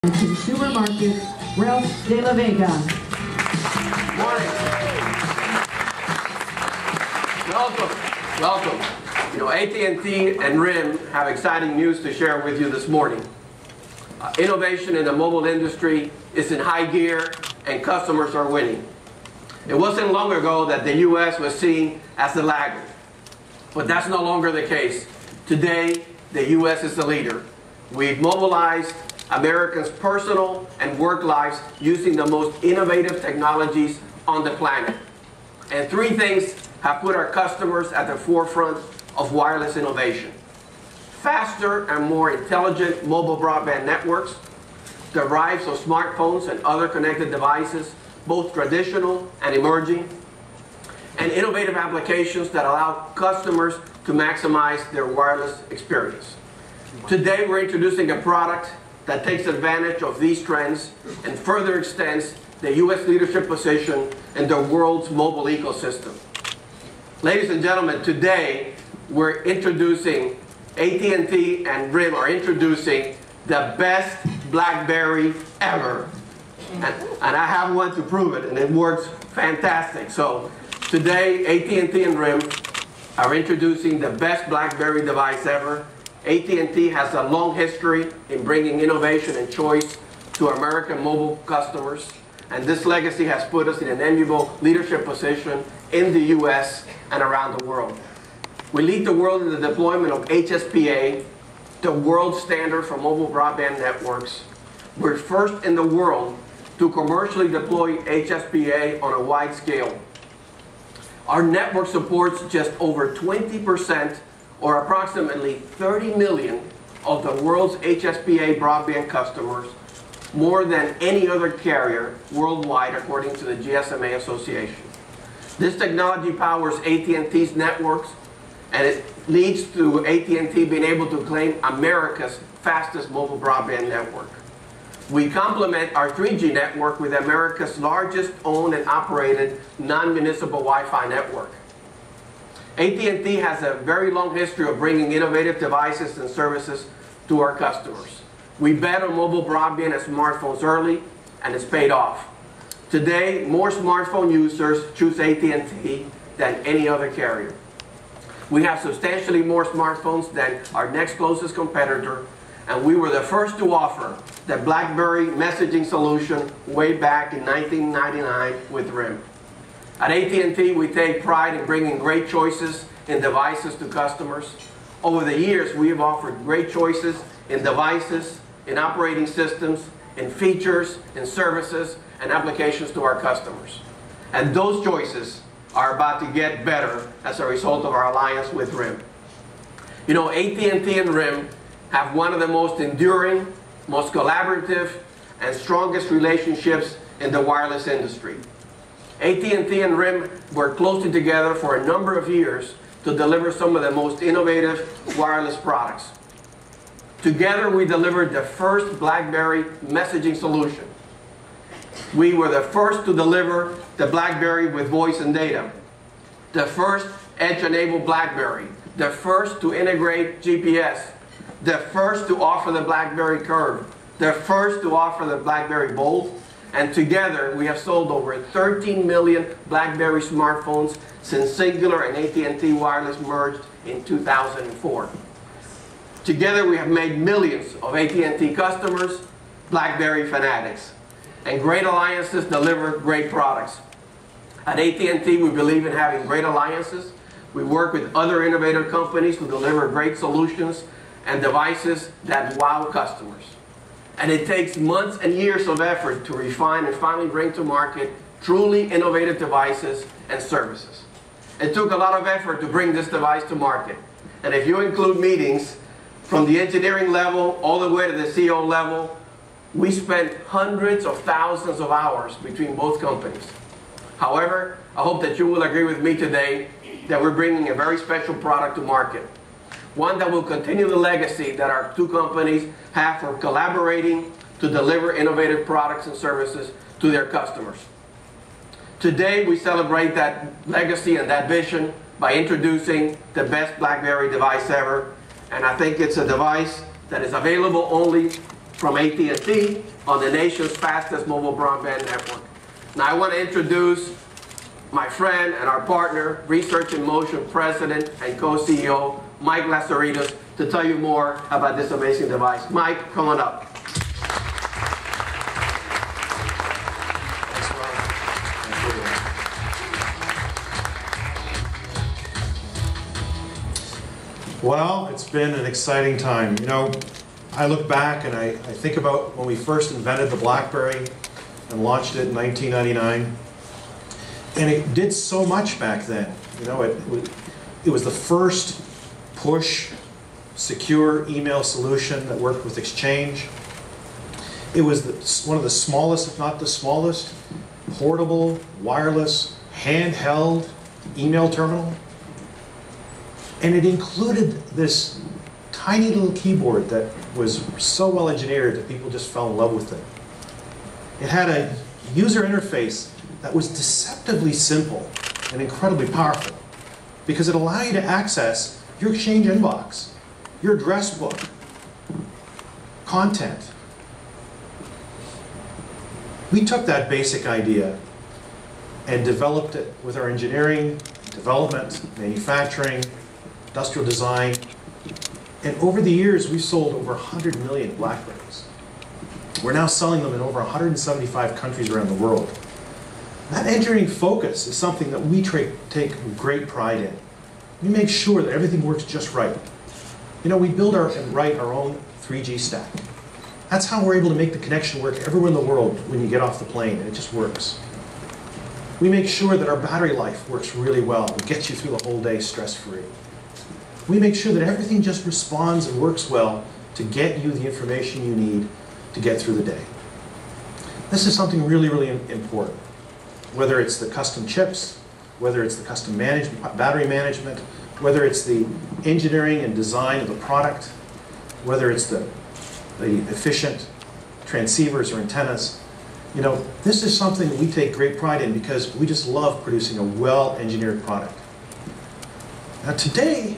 Consumer Market, Ralph De La Vega. Morning. Welcome. You know, AT&T and RIM have exciting news to share with you this morning. Innovation in the mobile industry is in high gear and customers are winning. It wasn't long ago that the U.S. was seen as the laggard, but that's no longer the case. Today, the U.S. is the leader. We've mobilized Americans' personal and work lives using the most innovative technologies on the planet. And three things have put our customers at the forefront of wireless innovation: faster and more intelligent mobile broadband networks, the rise of smartphones and other connected devices, both traditional and emerging, and innovative applications that allow customers to maximize their wireless experience. Today we're introducing a product that takes advantage of these trends and further extends the U.S. leadership position in the world's mobile ecosystem. Ladies and gentlemen, today we're introducing, AT&T and RIM are introducing the best BlackBerry ever. And I have one to prove it, and it works fantastic. So today, AT&T and RIM are introducing the best BlackBerry device ever. AT&T has a long history in bringing innovation and choice to American mobile customers, and this legacy has put us in an enviable leadership position in the U.S. and around the world. We lead the world in the deployment of HSPA, the world standard for mobile broadband networks. We're first in the world to commercially deploy HSPA on a wide scale. Our network supports just over 20%, or approximately 30 million of the world's HSPA broadband customers, more than any other carrier worldwide, according to the GSMA Association. This technology powers AT&T's networks, and it leads to AT&T being able to claim America's fastest mobile broadband network. We complement our 3G network with America's largest owned and operated non-municipal Wi-Fi network. AT&T has a very long history of bringing innovative devices and services to our customers. We bet on mobile broadband and smartphones early, and it's paid off. Today, more smartphone users choose AT&T than any other carrier. We have substantially more smartphones than our next closest competitor, and we were the first to offer the BlackBerry messaging solution way back in 1999 with RIM. At AT&T, we take pride in bringing great choices in devices to customers. Over the years, we have offered great choices in devices, in operating systems, in features, in services, and applications to our customers. And those choices are about to get better as a result of our alliance with RIM. You know, AT&T and RIM have one of the most enduring, most collaborative, and strongest relationships in the wireless industry. AT&T and RIM worked closely together for a number of years to deliver some of the most innovative wireless products. Together, we delivered the first BlackBerry messaging solution. We were the first to deliver the BlackBerry with voice and data, the first edge-enabled BlackBerry, the first to integrate GPS, the first to offer the BlackBerry Curve, the first to offer the BlackBerry Bold, and together we have sold over 13 million BlackBerry smartphones since Singular and AT&T Wireless merged in 2004. Together we have made millions of AT&T customers BlackBerry fanatics. And great alliances deliver great products. At AT&T, we believe in having great alliances. We work with other innovative companies to deliver great solutions and devices that wow customers. And it takes months and years of effort to refine and finally bring to market truly innovative devices and services. It took a lot of effort to bring this device to market. And if you include meetings from the engineering level all the way to the CEO level, we spent hundreds of thousands of hours between both companies. However, I hope that you will agree with me today that we're bringing a very special product to market. One that will continue the legacy that our two companies have for collaborating to deliver innovative products and services to their customers. Today, we celebrate that legacy and that vision by introducing the best BlackBerry device ever. And I think it's a device that is available only from AT&T on the nation's fastest mobile broadband network. Now I want to introduce my friend and our partner, Research in Motion President and co-CEO, Mike Lazaridis, to tell you more about this amazing device. Mike, come on up. Well, it's been an exciting time. You know, I look back and I think about when we first invented the BlackBerry and launched it in 1999. And it did so much back then. You know, it was the first push, secure email solution that worked with Exchange. It was one of the smallest, if not the smallest, portable, wireless, handheld email terminal. And it included this tiny little keyboard that was so well engineered that people just fell in love with it. It had a user interface that was deceptively simple and incredibly powerful because it allowed you to access your Exchange inbox, your address book, content. We took that basic idea and developed it with our engineering, development, manufacturing, industrial design, and over the years we've sold over 100 million BlackBerries. We're now selling them in over 175 countries around the world. That engineering focus is something that we take great pride in. We make sure that everything works just right. You know, we build and write our own 3G stack. That's how we're able to make the connection work everywhere in the world when you get off the plane, and it just works. We make sure that our battery life works really well and gets you through the whole day stress-free. We make sure that everything just responds and works well to get you the information you need to get through the day. This is something really, really important. Whether it's the custom chips, whether it's the custom battery management, whether it's the engineering and design of the product, whether it's the efficient transceivers or antennas, you know, this is something that we take great pride in because we just love producing a well-engineered product. Now today,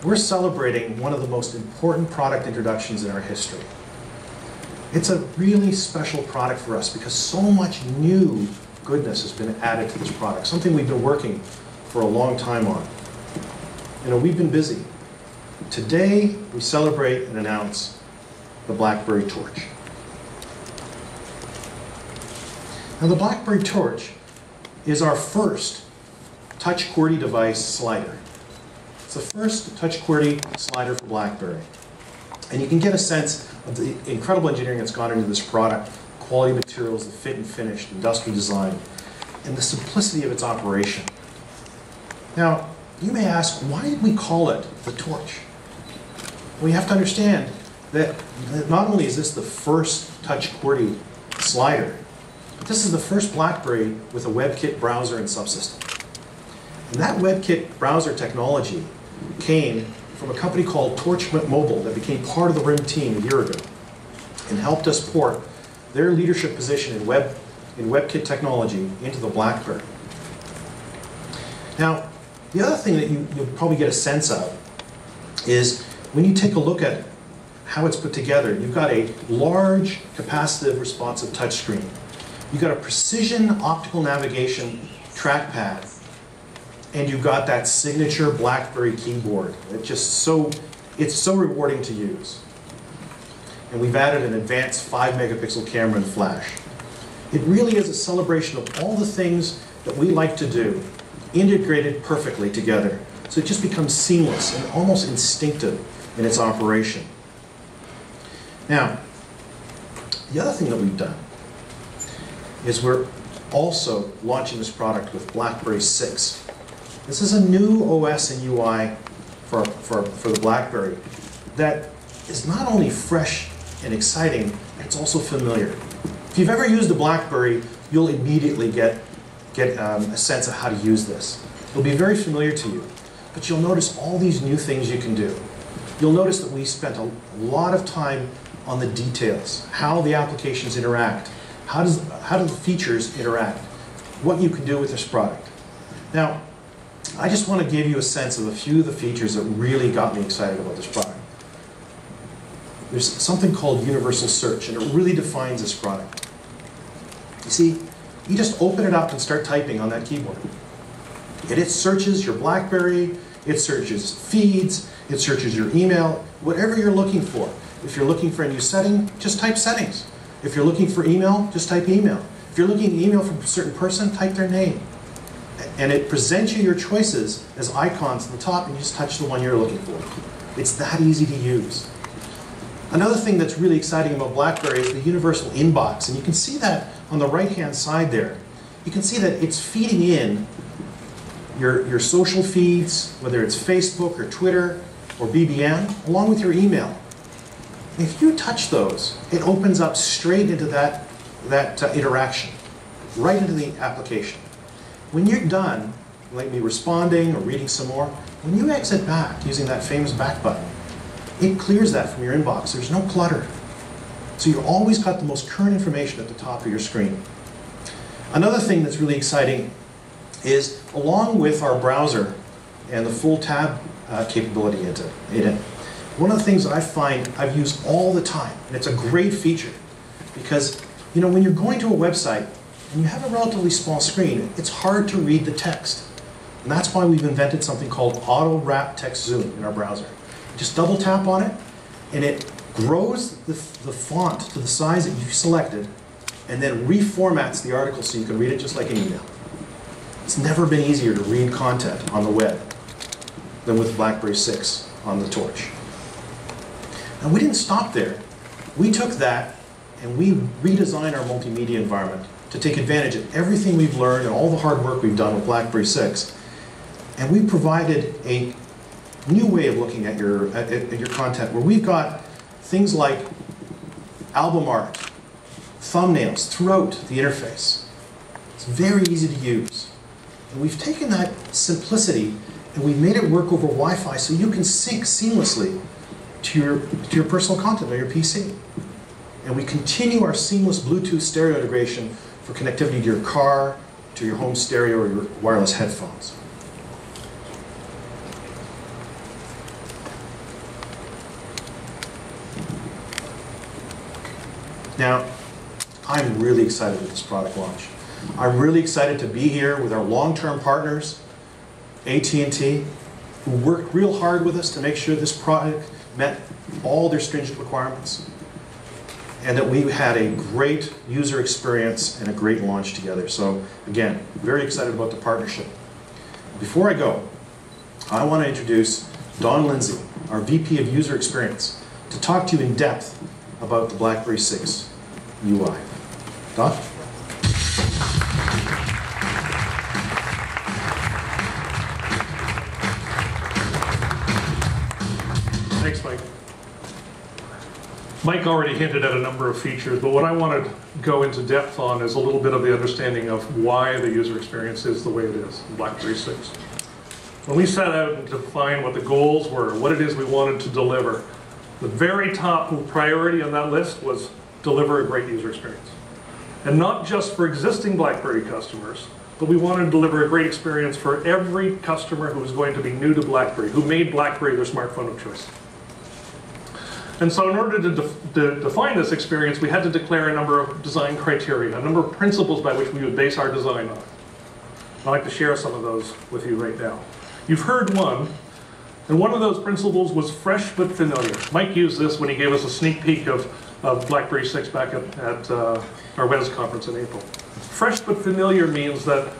we're celebrating one of the most important product introductions in our history. It's a really special product for us because so much new goodness has been added to this product, something we've been working for a long time on. You know, we've been busy. Today, we celebrate and announce the BlackBerry Torch. Now, the BlackBerry Torch is our first touch QWERTY device slider. It's the first touch QWERTY slider for BlackBerry. And you can get a sense of the incredible engineering that's gone into this product, quality materials, the fit and finish, industrial design, and the simplicity of its operation. Now, you may ask, why did we call it the Torch? Well, you have to understand that not only is this the first touch QWERTY slider, but this is the first BlackBerry with a WebKit browser and subsystem. And that WebKit browser technology came from a company called Torch Mobile that became part of the RIM team a year ago and helped us port their leadership position in WebKit technology into the BlackBerry. Now, the other thing that you'll probably get a sense of is when you take a look at how it's put together, you've got a large, capacitive, responsive touchscreen. You've got a precision optical navigation trackpad, and you've got that signature BlackBerry keyboard. It's so rewarding to use. And we've added an advanced 5-megapixel camera and flash. It really is a celebration of all the things that we like to do, integrated perfectly together. So it just becomes seamless and almost instinctive in its operation. Now, the other thing that we've done is we're also launching this product with BlackBerry 6. This is a new OS and UI for the BlackBerry that is not only fresh and exciting, it's also familiar. If you've ever used a BlackBerry, you'll immediately get a sense of how to use this. It'll be very familiar to you, but you'll notice all these new things you can do. You'll notice that we spent a lot of time on the details, how the applications interact, how do the features interact, what you can do with this product. Now, I just want to give you a sense of a few of the features that really got me excited about this product. There's something called universal search, and it really defines this product. You see, you just open it up and start typing on that keyboard. And it searches your BlackBerry, it searches feeds, it searches your email, whatever you're looking for. If you're looking for a new setting, just type settings. If you're looking for email, just type email. If you're looking at email from a certain person, type their name. And it presents you your choices as icons at the top, and you just touch the one you're looking for. It's that easy to use. Another thing that's really exciting about BlackBerry is the universal inbox, and you can see that on the right-hand side there. You can see that it's feeding in your social feeds, whether it's Facebook or Twitter or BBM, along with your email. And if you touch those, it opens up straight into that interaction, right into the application. When you're done, like me responding or reading some more, when you exit back using that famous back button, it clears that from your inbox. There's no clutter. So you've always got the most current information at the top of your screen. Another thing that's really exciting is, along with our browser and the full tab capability in it, one of the things that I find I've used all the time, and it's a great feature, because when you're going to a website and you have a relatively small screen, it's hard to read the text. And that's why we've invented something called Auto Wrap Text Zoom in our browser. You just double tap on it, and it grows the font to the size that you've selected, and then reformats the article so you can read it just like an email. It's never been easier to read content on the web than with BlackBerry 6 on the Torch. And we didn't stop there. We took that and we redesigned our multimedia environment to take advantage of everything we've learned and all the hard work we've done with BlackBerry 6. And we provided a new way of looking at your content, where we've got things like album art, thumbnails throughout the interface. It's very easy to use. And we've taken that simplicity and we've made it work over Wi-Fi so you can sync seamlessly to your personal content on your PC. And we continue our seamless Bluetooth stereo integration for connectivity to your car, to your home stereo, or your wireless headphones. Now, I'm really excited with this product launch. I'm really excited to be here with our long-term partners, AT&T, who worked real hard with us to make sure this product met all their stringent requirements, and that we had a great user experience and a great launch together. So again, very excited about the partnership. Before I go, I want to introduce Don Lindsay, our VP of User Experience, to talk to you in depth about the BlackBerry 6 UI. Don? Thanks, Mike. Mike already hinted at a number of features, but what I want to go into depth on is a little bit of the understanding of why the user experience is the way it is in BlackBerry 6. When we set out and defined what the goals were, what it is we wanted to deliver, the very top priority on that list was deliver a great user experience. And not just for existing BlackBerry customers, but we wanted to deliver a great experience for every customer who was going to be new to BlackBerry, who made BlackBerry their smartphone of choice. And so in order to define this experience, we had to declare a number of design criteria, a number of principles by which we would base our design on. I'd like to share some of those with you right now. You've heard one, and one of those principles was fresh but familiar. Mike used this when he gave us a sneak peek of BlackBerry 6 back at our WES conference in April. Fresh but familiar means that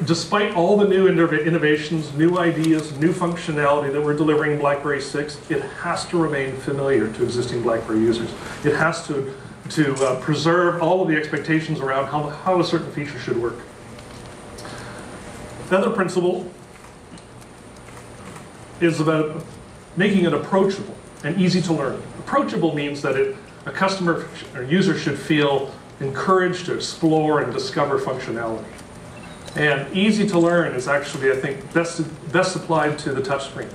despite all the new innovations, new ideas, new functionality that we're delivering in BlackBerry 6, it has to remain familiar to existing BlackBerry users. It has to preserve all of the expectations around how a certain feature should work. Another principle is about making it approachable and easy to learn. Approachable means that a customer or user should feel encouraged to explore and discover functionality. And easy to learn is actually, I think, best applied to the touchscreen.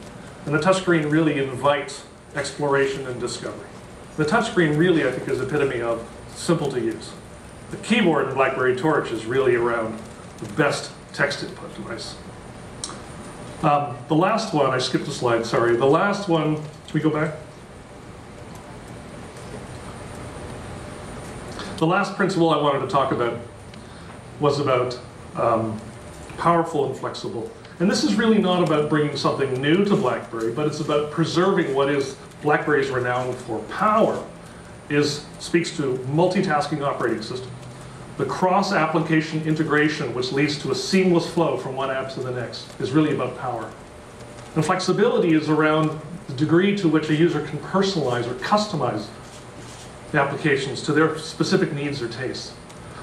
And the touchscreen really invites exploration and discovery. The touchscreen really, I think, is the epitome of simple to use. The keyboard in BlackBerry Torch is really around the best text input device. The last one, I skipped a slide, sorry. The last one, should we go back? The last principle I wanted to talk about was about powerful and flexible. And this is really not about bringing something new to BlackBerry, but it's about preserving what is BlackBerry's renowned for. Power speaks to multitasking operating system. The cross-application integration, which leads to a seamless flow from one app to the next, is really about power. And flexibility is around the degree to which a user can personalize or customize the applications to their specific needs or tastes.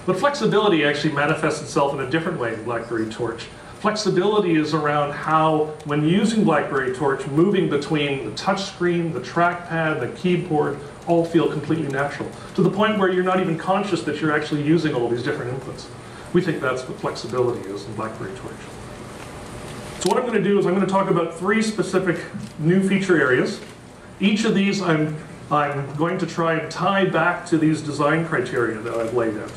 But flexibility actually manifests itself in a different way in BlackBerry Torch. Flexibility is around how, when using BlackBerry Torch, moving between the touchscreen, the trackpad, the keyboard, all feel completely natural, to the point where you're not even conscious that you're actually using all these different inputs. We think that's what flexibility is in BlackBerry Torch. So what I'm going to do is I'm going to talk about 3 specific new feature areas. Each of these I'm going to try and tie back to these design criteria that I've laid out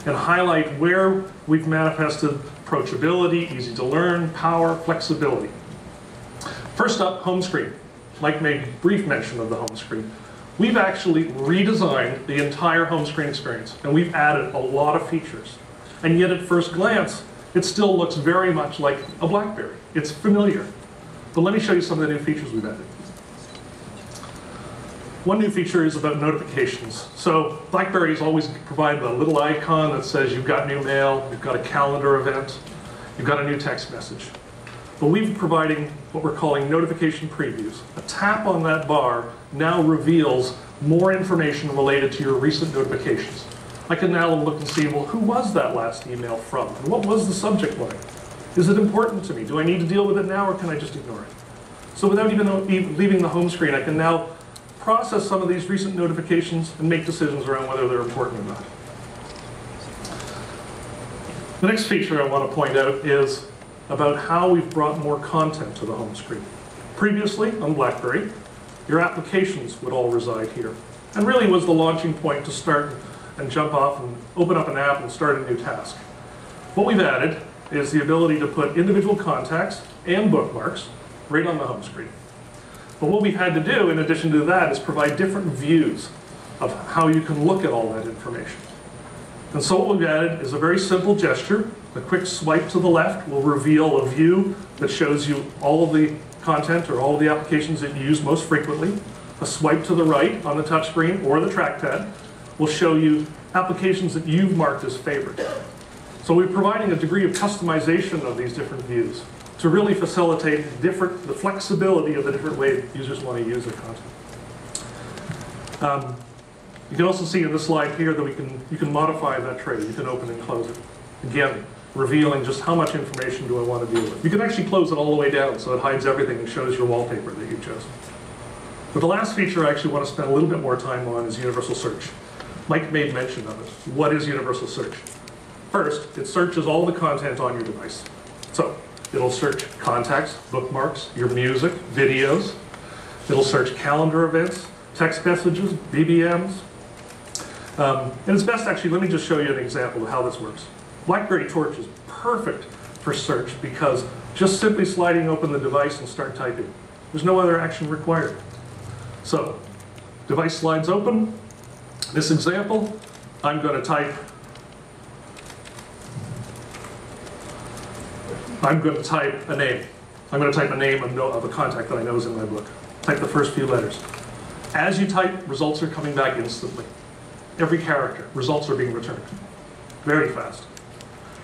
and highlight where we've manifested approachability, easy to learn, power, flexibility. First up, home screen. Mike made a brief mention of the home screen. We've actually redesigned the entire home screen experience, and we've added a lot of features. And yet at first glance, it still looks very much like a BlackBerry. It's familiar. But let me show you some of the new features we've added. One new feature is about notifications. So BlackBerry's always provided a little icon that says you've got new mail, you've got a calendar event, you've got a new text message. But we've providing what we're calling notification previews. A tap on that bar now reveals more information related to your recent notifications. I can now look and see, well, who was that last email from? And what was the subject line? Is it important to me? Do I need to deal with it now, or can I just ignore it? So without even leaving the home screen, I can now process some of these recent notifications and make decisions around whether they're important or not. The next feature I want to point out is about how we've brought more content to the home screen. Previously, on BlackBerry, your applications would all reside here, and really was the launching point to start and jump off and open up an app and start a new task. What we've added is the ability to put individual contacts and bookmarks right on the home screen. But what we've had to do, in addition to that, is provide different views of how you can look at all that information. And so what we've added is a very simple gesture. A quick swipe to the left will reveal a view that shows you all of the content or all of the applications that you use most frequently. A swipe to the right on the touchscreen or the trackpad will show you applications that you've marked as favorite. So we're providing a degree of customization of these different views to really facilitate the flexibility of the different ways users want to use their content. You can also see in this slide here that you can modify that tray. You can open and close it. Again, revealing just how much information do I want to deal with. You can actually close it all the way down so it hides everything and shows your wallpaper that you've chosen. But the last feature I actually want to spend a little bit more time on is universal search. Mike made mention of it. What is universal search? First, it searches all the content on your device. So it'll search contacts, bookmarks, your music, videos. It'll search calendar events, text messages, BBMs. And it's best actually, let me just show you an example of how this works. BlackBerry Torch is perfect for search because just simply sliding open the device and start typing. There's no other action required. So, device slides open. This example, I'm going to type a name. I'm going to type a name of a contact that I know is in my book. Type the first few letters. As you type, results are coming back instantly. Every character, results are being returned. Very fast.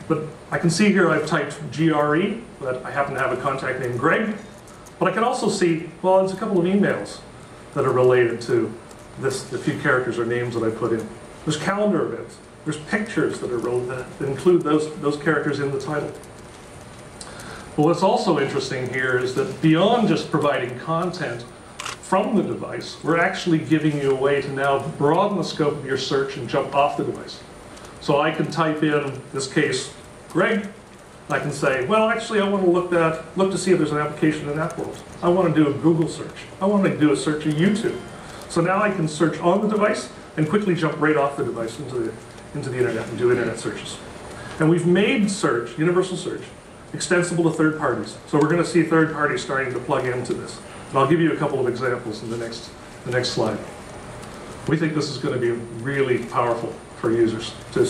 But I can see here I've typed GRE, that I happen to have a contact named Greg. But I can also see, well, there's a couple of emails that are related to the few characters or names that I put in. There's calendar events. There's pictures that include those characters in the title. But what's also interesting here is that beyond just providing content from the device, we're actually giving you a way to now broaden the scope of your search and jump off the device. So I can type in this case, Greg. I can say, well, actually, I want to look to see if there's an application in that world. I want to do a Google search. I want to do a search of YouTube. So now I can search on the device and quickly jump right off the device into the internet and do internet searches. And we've made search, universal search, extensible to third parties. So we're going to see third parties starting to plug into this. And I'll give you a couple of examples in the next slide. We think this is going to be really powerful for users to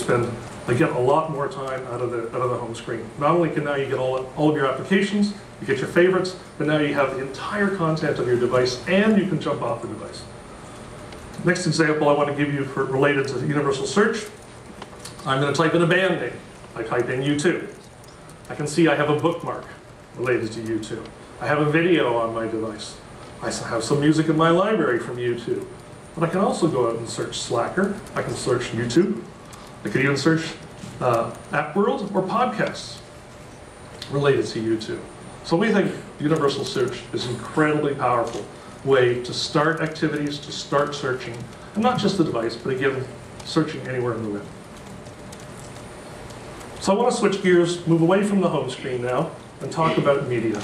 get a lot more time out of the home screen. Not only can now you get all of your applications, you get your favorites, but now you have the entire content of your device and you can jump off the device. Next example I want to give you related to universal search. I'm going to type in a band name. I type in U2. I can see I have a bookmark related to U2. I have a video on my device. I have some music in my library from U2. But I can also go out and search Slacker. I can search YouTube. I could even search App World or podcasts related to U2. So we think universal search is an incredibly powerful way to start activities, to start searching, and not just the device, but again, searching anywhere in the web. So I want to switch gears, move away from the home screen now, and talk about media.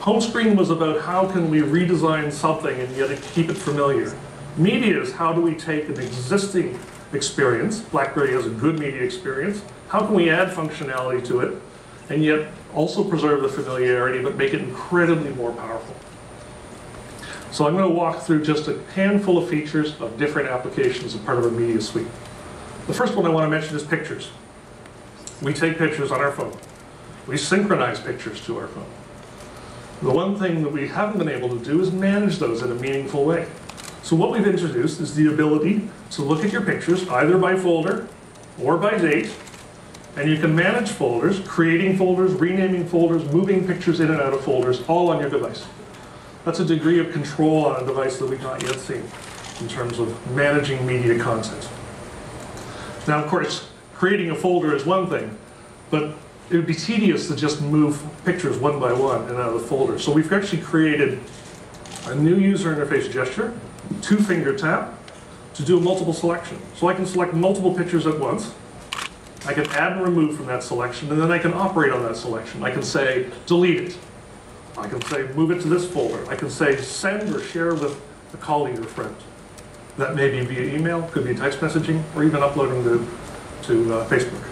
Home screen was about how can we redesign something and yet keep it familiar. Media is how do we take an existing experience, BlackBerry has a good media experience, how can we add functionality to it, and yet also preserve the familiarity, but make it incredibly more powerful. So I'm going to walk through just a handful of features of different applications as part of our media suite. The first one I want to mention is pictures. We take pictures on our phone. We synchronize pictures to our phone. The one thing that we haven't been able to do is manage those in a meaningful way. So what we've introduced is the ability to look at your pictures either by folder or by date, and you can manage folders, creating folders, renaming folders, moving pictures in and out of folders, all on your device. That's a degree of control on a device that we've not yet seen in terms of managing media content. Now, of course, creating a folder is one thing, but it would be tedious to just move pictures one by one in and out of the folder. So we've actually created a new user interface gesture, two-finger tap, to do a multiple selection. So I can select multiple pictures at once. I can add and remove from that selection, and then I can operate on that selection. I can say, delete it. I can say, move it to this folder. I can say, send or share with a colleague or friend. That may be via email, could be text messaging, or even uploading to Facebook.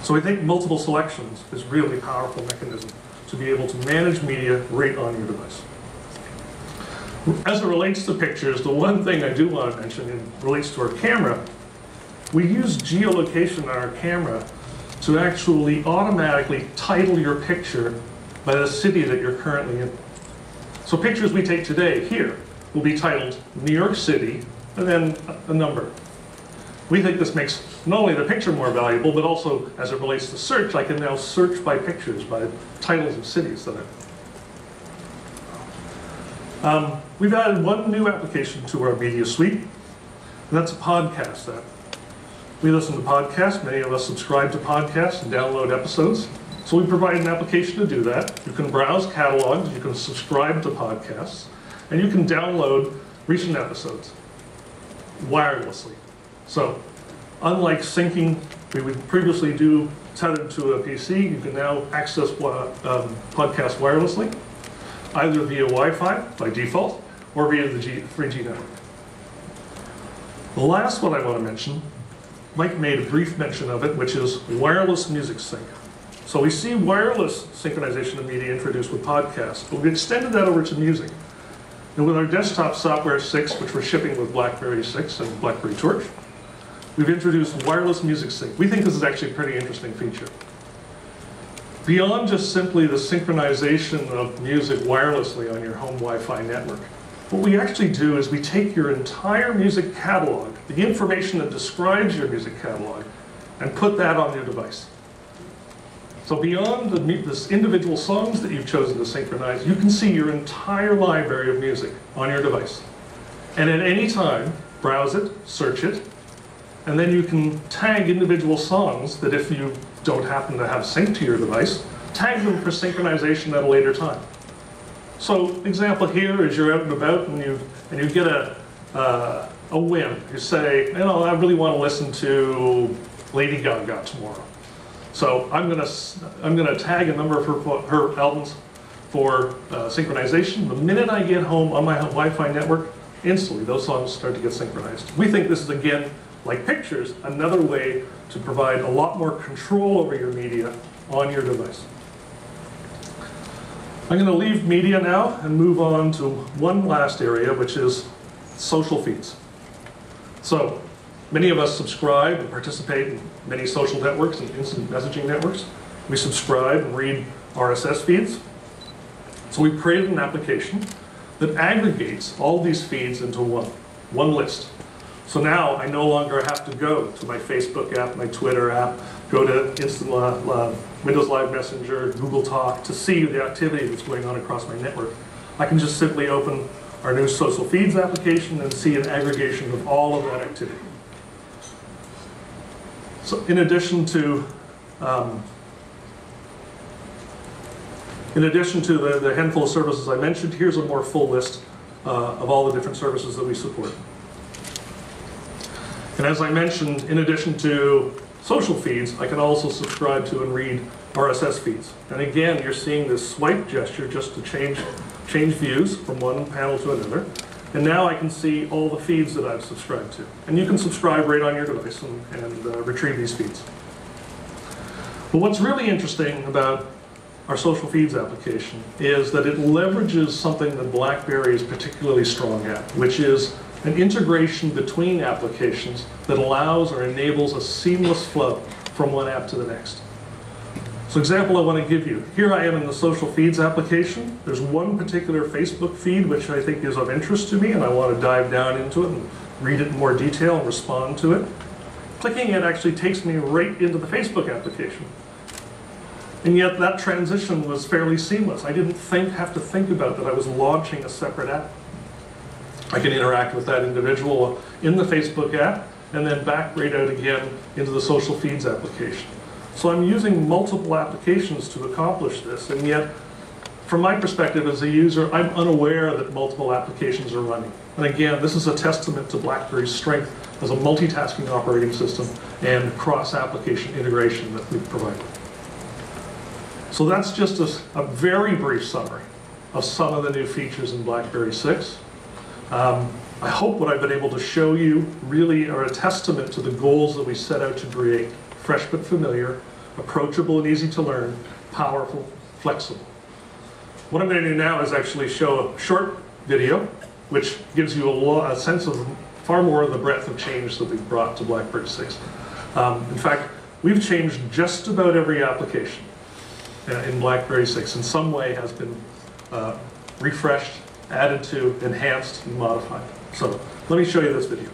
So I think multiple selections is a really powerful mechanism to be able to manage media right on your device. As it relates to pictures, the one thing I do want to mention relates to our camera. We use geolocation on our camera to actually automatically title your picture by the city that you're currently in. So pictures we take today here will be titled New York City and then a number. We think this makes not only the picture more valuable, but also as it relates to search, I can now search by pictures, by titles of cities that we've added one new application to our media suite, and that's a podcast app. We listen to podcasts. Many of us subscribe to podcasts and download episodes. So we provide an application to do that. You can browse catalogs, you can subscribe to podcasts, and you can download recent episodes wirelessly. So unlike syncing, we would previously do tethered to a PC, you can now access podcasts wirelessly, either via Wi-Fi by default or via the 3G network. The last one I want to mention, Mike made a brief mention of it, which is wireless music sync. So we see wireless synchronization of media introduced with podcasts, but we extended that over to music. And with our desktop software 6, which we're shipping with BlackBerry 6 and BlackBerry Torch, we've introduced wireless music sync. We think this is actually a pretty interesting feature. Beyond just simply the synchronization of music wirelessly on your home Wi-Fi network, what we actually do is we take your entire music catalog, the information that describes your music catalog, and put that on your device. So beyond the individual songs that you've chosen to synchronize, you can see your entire library of music on your device. And at any time, browse it, search it, and then you can tag individual songs that if you don't happen to have synced to your device, tag them for synchronization at a later time. So example here is you're out and about and you get a whim. You say, you know, I really want to listen to Lady Gaga tomorrow. So I'm gonna tag a number of her albums for synchronization. The minute I get home on my Wi-Fi network, instantly those songs start to get synchronized. We think this is, again, like pictures, another way to provide a lot more control over your media on your device. I'm going to leave media now and move on to one last area, which is social feeds. So many of us subscribe and participate in many social networks and instant messaging networks. We subscribe and read RSS feeds. So we created an application that aggregates all these feeds into one list. So now I no longer have to go to my Facebook app, my Twitter app, go to Windows Live Messenger, Google Talk to see the activity that's going on across my network. I can just simply open our new social feeds application and see an aggregation of all of that activity. So in addition to the handful of services I mentioned, here's a more full list of all the different services that we support. And as I mentioned, in addition to social feeds, I can also subscribe to and read RSS feeds. And again, you're seeing this swipe gesture just to change views from one panel to another. And now I can see all the feeds that I've subscribed to. And you can subscribe right on your device and retrieve these feeds. But what's really interesting about our social feeds application is that it leverages something that BlackBerry is particularly strong at, which is an integration between applications that allows or enables a seamless flow from one app to the next. So example I want to give you, here I am in the social feeds application. There's one particular Facebook feed which I think is of interest to me and I want to dive down into it and read it in more detail and respond to it. Clicking it actually takes me right into the Facebook application. And yet that transition was fairly seamless. I didn't have to think about that I was launching a separate app. I can interact with that individual in the Facebook app and then back right out again into the social feeds application. So I'm using multiple applications to accomplish this, and yet from my perspective as a user, I'm unaware that multiple applications are running. And again, this is a testament to BlackBerry's strength as a multitasking operating system and cross-application integration that we've provided. So that's just a very brief summary of some of the new features in BlackBerry 6. I hope what I've been able to show you really are a testament to the goals that we set out to create. Fresh but familiar, approachable and easy to learn, powerful, flexible. What I'm going to do now is actually show a short video which gives you a sense of far more of the breadth of change that we've brought to BlackBerry 6. In fact, we've changed just about every application in BlackBerry 6 in some way has been refreshed, added to, enhanced, and modified. So let me show you this video.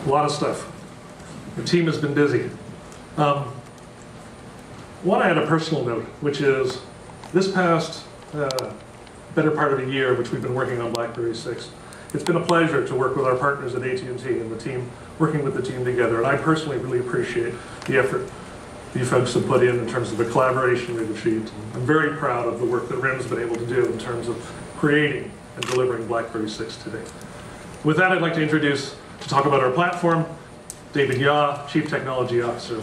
A lot of stuff. The team has been busy. Want to add a personal note, which is this past better part of a year, which we've been working on BlackBerry 6, it's been a pleasure to work with our partners at AT&T and the team, working with the team together. And I personally really appreciate the effort you folks have put in terms of the collaboration we've achieved. I'm very proud of the work that RIM's been able to do in terms of creating and delivering BlackBerry 6 today. With that, I'd like to introduce To talk about our platform, David Yaw, Chief Technology Officer.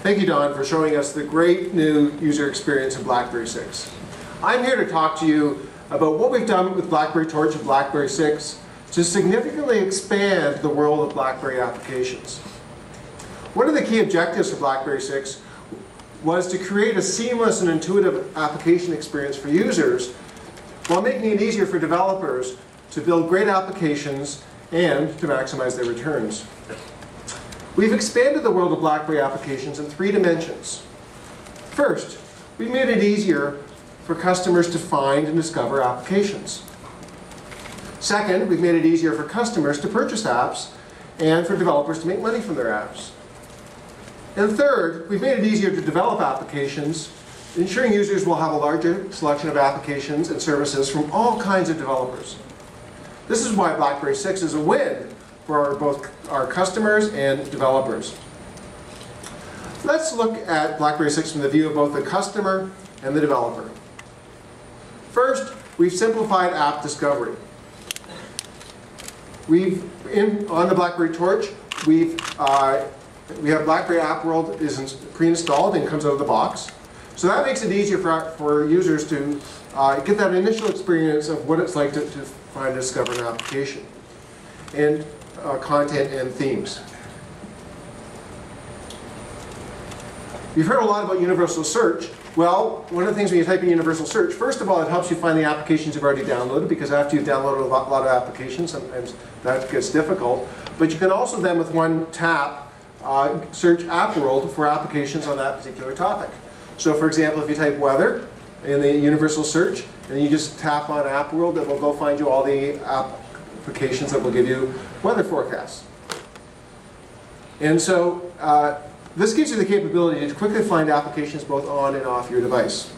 Thank you, Don, for showing us the great new user experience in BlackBerry 6. I'm here to talk to you about what we've done with BlackBerry Torch and BlackBerry 6 to significantly expand the world of BlackBerry applications. One of the key objectives for BlackBerry 6 was to create a seamless and intuitive application experience for users while making it easier for developers to build great applications and to maximize their returns. We've expanded the world of BlackBerry applications in 3 dimensions. First, we made it easier for customers to find and discover applications. Second, we've made it easier for customers to purchase apps and for developers to make money from their apps. And third, we've made it easier to develop applications, ensuring users will have a larger selection of applications and services from all kinds of developers. This is why BlackBerry 6 is a win for both our customers and developers. Let's look at BlackBerry 6 from the view of both the customer and the developer. First, we've simplified app discovery. On the BlackBerry Torch, we have BlackBerry App World is pre-installed and comes out of the box. So that makes it easier for users to get that initial experience of what it's like to find and discover an application. And content and themes. You've heard a lot about universal search. Well, one of the things when you type in universal search, first of all, it helps you find the applications you've already downloaded, because after you've downloaded a lot of applications, sometimes that gets difficult. But you can also then, with one tap, search App World for applications on that particular topic. So for example, if you type weather in the universal search, and you just tap on App World, it will go find you all the applications that will give you weather forecasts. And so this gives you the capability to quickly find applications both on and off your device.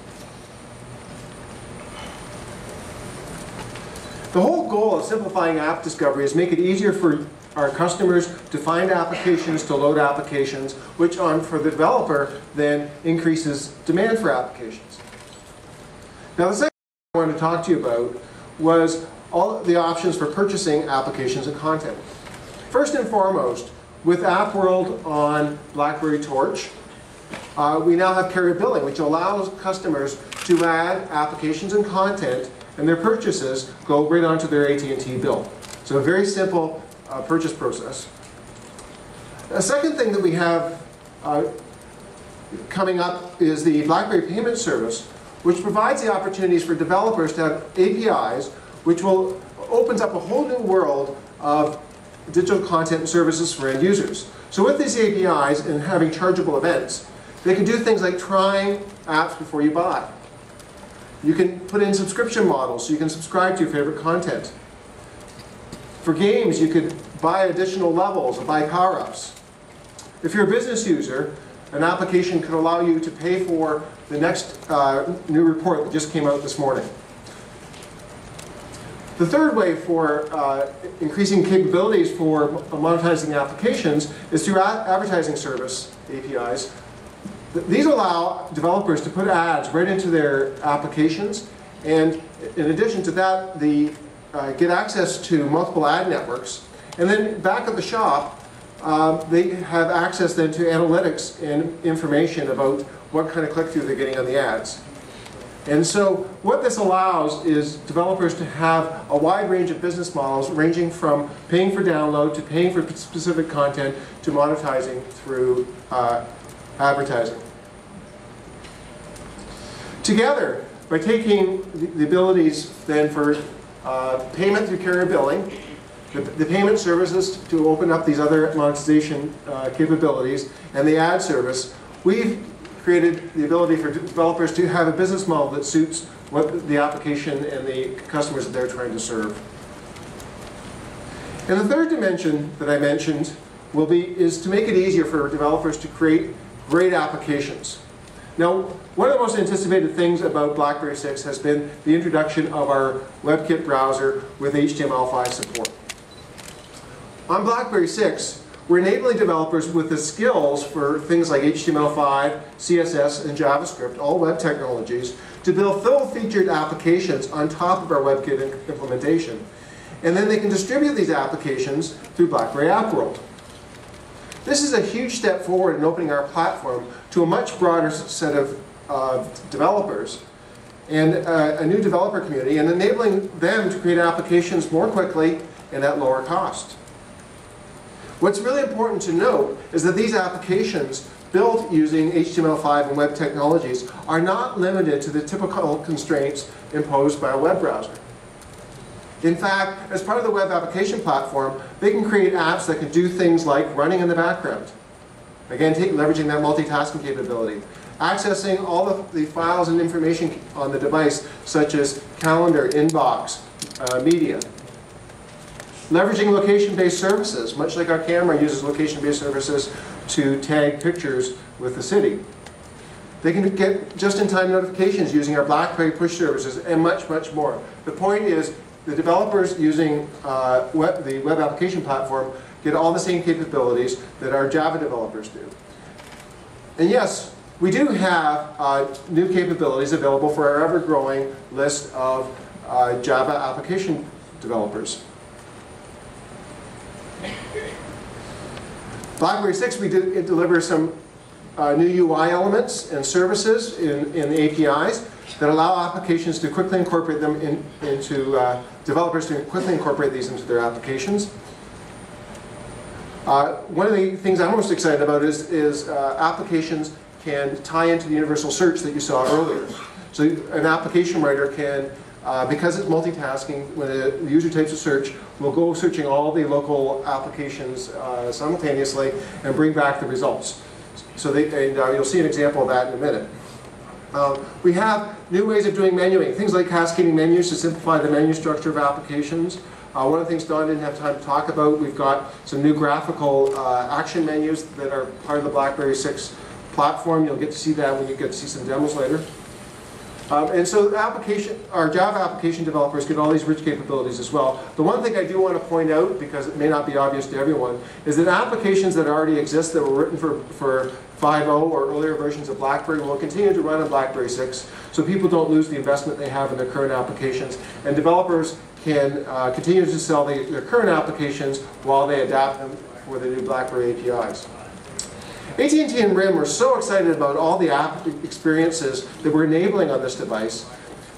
The whole goal of simplifying app discovery is make it easier for our customers to find applications, to load applications, which for the developer then increases demand for applications. Now the second thing I wanted to talk to you about was all the options for purchasing applications and content. First and foremost, with App World on BlackBerry Torch, we now have carrier billing, which allows customers to add applications and content, and their purchases go right onto their AT&T bill. So a very simple purchase process. A second thing that we have coming up is the BlackBerry Payment Service, which provides the opportunities for developers to have APIs, which opens up a whole new world of digital content and services for end users. So with these APIs and having chargeable events, they can do things like trying apps before you buy. You can put in subscription models so you can subscribe to your favorite content. For games, you could buy additional levels or buy power-ups. If you're a business user, an application could allow you to pay for the next new report that just came out this morning. The third way for increasing capabilities for monetizing applications is through advertising service APIs. These allow developers to put ads right into their applications, and in addition to that, they get access to multiple ad networks. And then back at the shop, they have access then to analytics and information about what kind of click-through they're getting on the ads. And so what this allows is developers to have a wide range of business models ranging from paying for download to paying for specific content to monetizing through advertising. Together, by taking the abilities then for payment through carrier billing, the payment services to open up these other monetization capabilities, and the ad service, we've created the ability for developers to have a business model that suits what the application and the customers that they're trying to serve. And the third dimension that I mentioned is to make it easier for developers to create great applications. Now, one of the most anticipated things about BlackBerry 6 has been the introduction of our WebKit browser with HTML5 support. On BlackBerry 6, We're enabling developers with the skills for things like HTML5, CSS, and JavaScript, all web technologies, to build full-featured applications on top of our WebKit implementation. And then they can distribute these applications through BlackBerry App World. This is a huge step forward in opening our platform to a much broader set of developers and a new developer community, and enabling them to create applications more quickly and at lower cost. What's really important to note is that these applications built using HTML5 and web technologies are not limited to the typical constraints imposed by a web browser. In fact, as part of the web application platform, they can create apps that can do things like running in the background. Again, leveraging that multitasking capability. Accessing all of the files and information on the device, such as calendar, inbox, media. Leveraging location-based services, much like our camera uses location-based services to tag pictures with the city. They can get just-in-time notifications using our BlackBerry push services, and much, much more. The point is, the developers using the web application platform get all the same capabilities that our Java developers do. And yes, we do have new capabilities available for our ever-growing list of Java application developers. BlackBerry 6, we deliver some new UI elements and services in the APIs that allow applications to quickly incorporate them into developers to quickly incorporate these into their applications. One of the things I'm most excited about is applications can tie into the universal search that you saw earlier. So an application writer can, because it's multitasking, when a user types a search, will go searching all the local applications simultaneously and bring back the results. So you'll see an example of that in a minute. We have new ways of doing menuing, things like cascading menus to simplify the menu structure of applications. One of the things Don didn't have time to talk about, we've got some new graphical action menus that are part of the BlackBerry 6 platform. You'll get to see that when you get to see some demos later. And so our Java application developers get all these rich capabilities as well. The one thing I do want to point out, because it may not be obvious to everyone, is that applications that already exist that were written for 5.0 or earlier versions of BlackBerry will continue to run on BlackBerry 6, so people don't lose the investment they have in their current applications. And developers can continue to sell their current applications while they adapt them for the new BlackBerry APIs. AT&T and RIM are so excited about all the app experiences that we're enabling on this device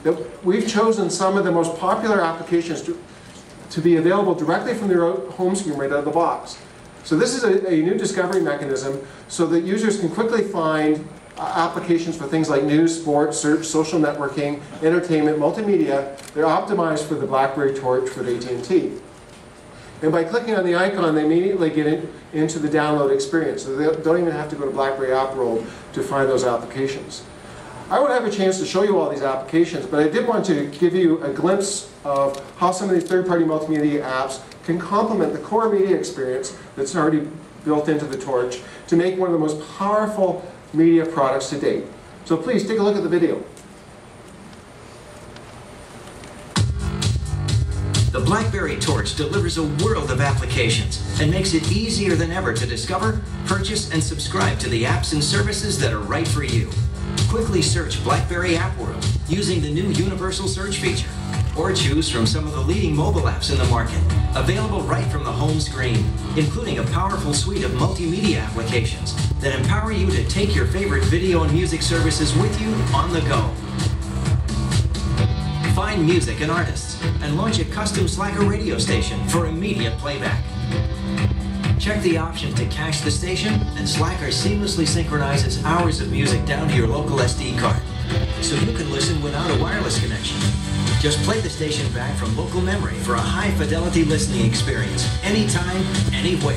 that we've chosen some of the most popular applications to be available directly from their home screen right out of the box. So this is a new discovery mechanism so that users can quickly find applications for things like news, sports, search, social networking, entertainment, multimedia. They're optimized for the BlackBerry Torch for the AT&T. And by clicking on the icon, they immediately get into the download experience. So they don't even have to go to BlackBerry App World to find those applications. I won't have a chance to show you all these applications, but I did want to give you a glimpse of how some of these third-party multimedia apps can complement the core media experience that's already built into the Torch to make one of the most powerful media products to date. So please take a look at the video. The BlackBerry Torch delivers a world of applications and makes it easier than ever to discover, purchase, and subscribe to the apps and services that are right for you. Quickly search BlackBerry App World using the new universal search feature, or choose from some of the leading mobile apps in the market, available right from the home screen, including a powerful suite of multimedia applications that empower you to take your favorite video and music services with you on the go. Find music and artists, and launch a custom Slacker radio station for immediate playback. Check the option to cache the station, and Slacker seamlessly synchronizes hours of music down to your local SD card, so you can listen without a wireless connection. Just play the station back from local memory for a high-fidelity listening experience, anytime, anywhere.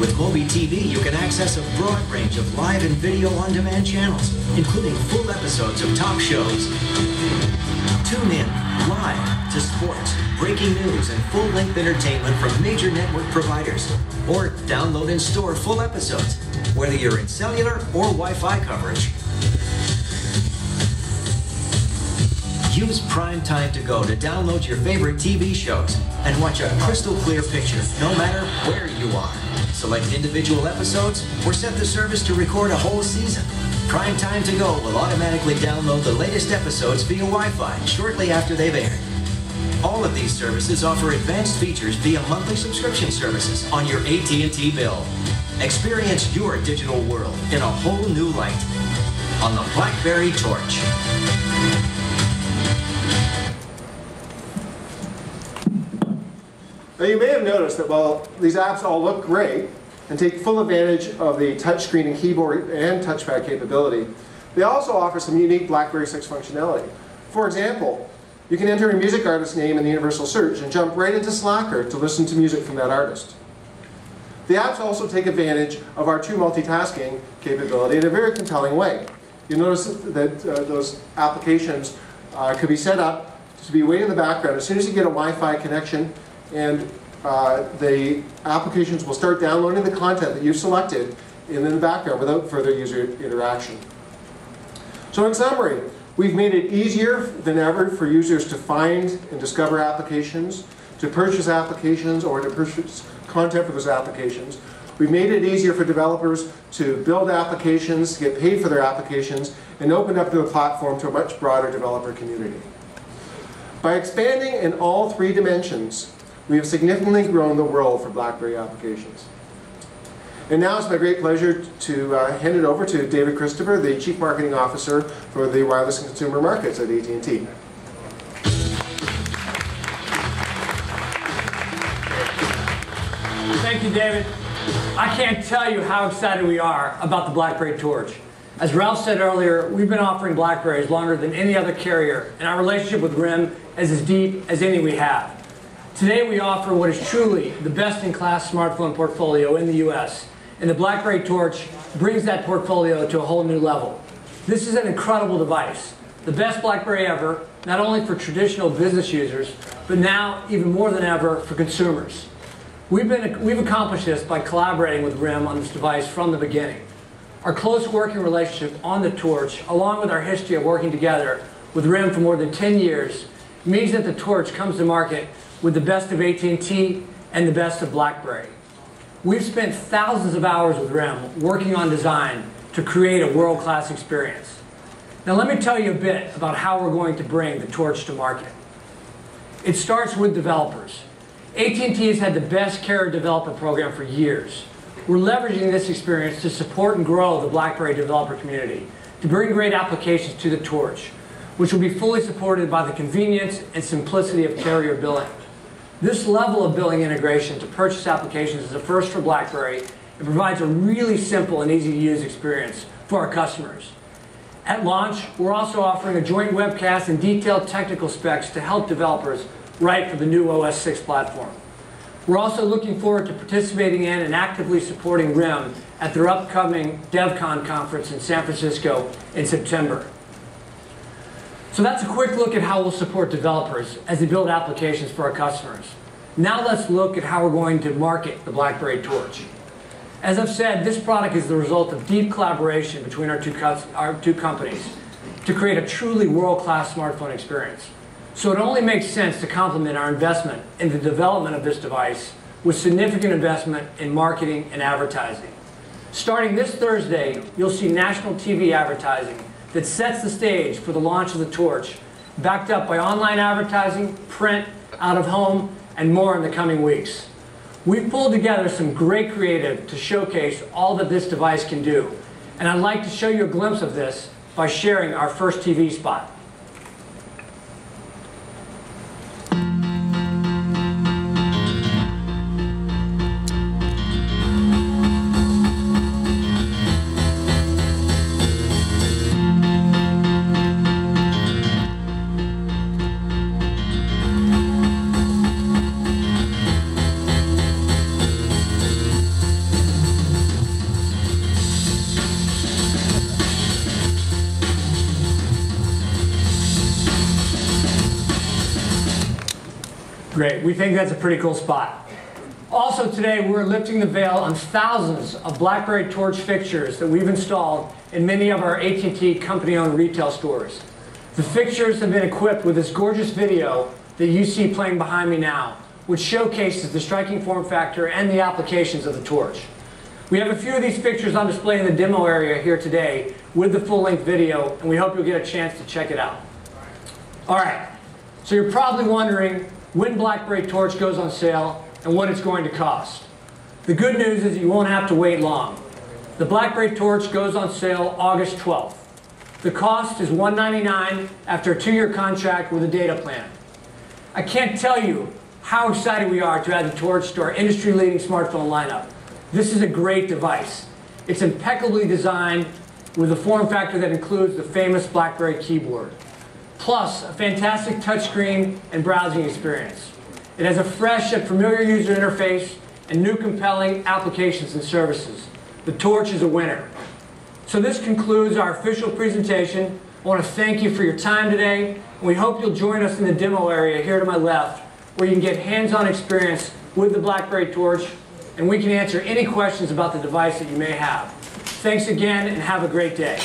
With Mobi TV, you can access a broad range of live and video on-demand channels, including full episodes of top shows. Tune in live to sports, breaking news, and full-length entertainment from major network providers. Or download and store full episodes, whether you're in cellular or Wi-Fi coverage. Use Prime Time to Go to download your favorite TV shows and watch a crystal clear picture no matter where you are. select individual episodes, or set the service to record a whole season. Prime Time To Go will automatically download the latest episodes via Wi-Fi shortly after they've aired. All of these services offer advanced features via monthly subscription services on your AT&T bill. Experience your digital world in a whole new light on the BlackBerry Torch. Now you may have noticed that while these apps all look great and take full advantage of the touchscreen and keyboard and touchpad capability, they also offer some unique BlackBerry 6 functionality. For example, you can enter a music artist's name in the universal search and jump right into Slacker to listen to music from that artist. The apps also take advantage of our true multitasking capability in a very compelling way. You'll notice that those applications could be set up to be way in the background. As soon as you get a Wi-Fi connection, and the applications will start downloading the content that you've selected in the background without further user interaction. So in summary, we've made it easier than ever for users to find and discover applications, to purchase applications, or to purchase content for those applications. We've made it easier for developers to build applications, to get paid for their applications, and open up the platform to a much broader developer community. By expanding in all three dimensions, we have significantly grown the world for BlackBerry applications. And now it's my great pleasure to hand it over to David Christopher, the Chief Marketing Officer for the Wireless and Consumer Markets at AT&T. Thank you, David. I can't tell you how excited we are about the BlackBerry Torch. As Ralph said earlier, we've been offering BlackBerries longer than any other carrier, and our relationship with RIM is as deep as any we have. Today we offer what is truly the best-in-class smartphone portfolio in the US, and the BlackBerry Torch brings that portfolio to a whole new level. This is an incredible device, the best BlackBerry ever, not only for traditional business users, but now even more than ever for consumers. We've accomplished this by collaborating with RIM on this device from the beginning. Our close working relationship on the Torch, along with our history of working together with RIM for more than 10 years, means that the Torch comes to market with the best of AT&T and the best of BlackBerry. We've spent thousands of hours with RIM working on design to create a world-class experience. Now let me tell you a bit about how we're going to bring the Torch to market. It starts with developers. AT&T has had the best carrier developer program for years. We're leveraging this experience to support and grow the BlackBerry developer community, to bring great applications to the Torch, which will be fully supported by the convenience and simplicity of carrier billing. This level of billing integration to purchase applications is a first for BlackBerry. It provides a really simple and easy to use experience for our customers. At launch, we're also offering a joint webcast and detailed technical specs to help developers write for the new OS 6 platform. We're also looking forward to participating in and actively supporting RIM at their upcoming DevCon conference in San Francisco in September. So that's a quick look at how we'll support developers as they build applications for our customers. Now let's look at how we're going to market the BlackBerry Torch. As I've said, this product is the result of deep collaboration between our two companies to create a truly world-class smartphone experience. So it only makes sense to complement our investment in the development of this device with significant investment in marketing and advertising. Starting this Thursday, you'll see national TV advertising that sets the stage for the launch of the Torch, backed up by online advertising, print, out of home, and more in the coming weeks. We've pulled together some great creative to showcase all that this device can do, and I'd like to show you a glimpse of this by sharing our first TV spot. Great, we think that's a pretty cool spot. Also today, we're lifting the veil on thousands of BlackBerry Torch fixtures that we've installed in many of our AT&T company-owned retail stores. The fixtures have been equipped with this gorgeous video that you see playing behind me now, which showcases the striking form factor and the applications of the torch. We have a few of these pictures on display in the demo area here today with the full-length video, and we hope you'll get a chance to check it out. All right, so you're probably wondering when BlackBerry Torch goes on sale and what it's going to cost. The good news is you won't have to wait long. The BlackBerry Torch goes on sale August 12th. The cost is $199 after a 2-year contract with a data plan. I can't tell you how excited we are to add the Torch to our industry-leading smartphone lineup. This is a great device. It's impeccably designed with a form factor that includes the famous BlackBerry keyboard, plus a fantastic touchscreen and browsing experience. It has a fresh yet familiar user interface and new compelling applications and services. The Torch is a winner. So this concludes our official presentation. I want to thank you for your time today, and we hope you'll join us in the demo area here to my left, where you can get hands-on experience with the BlackBerry Torch, and we can answer any questions about the device that you may have. Thanks again, and have a great day.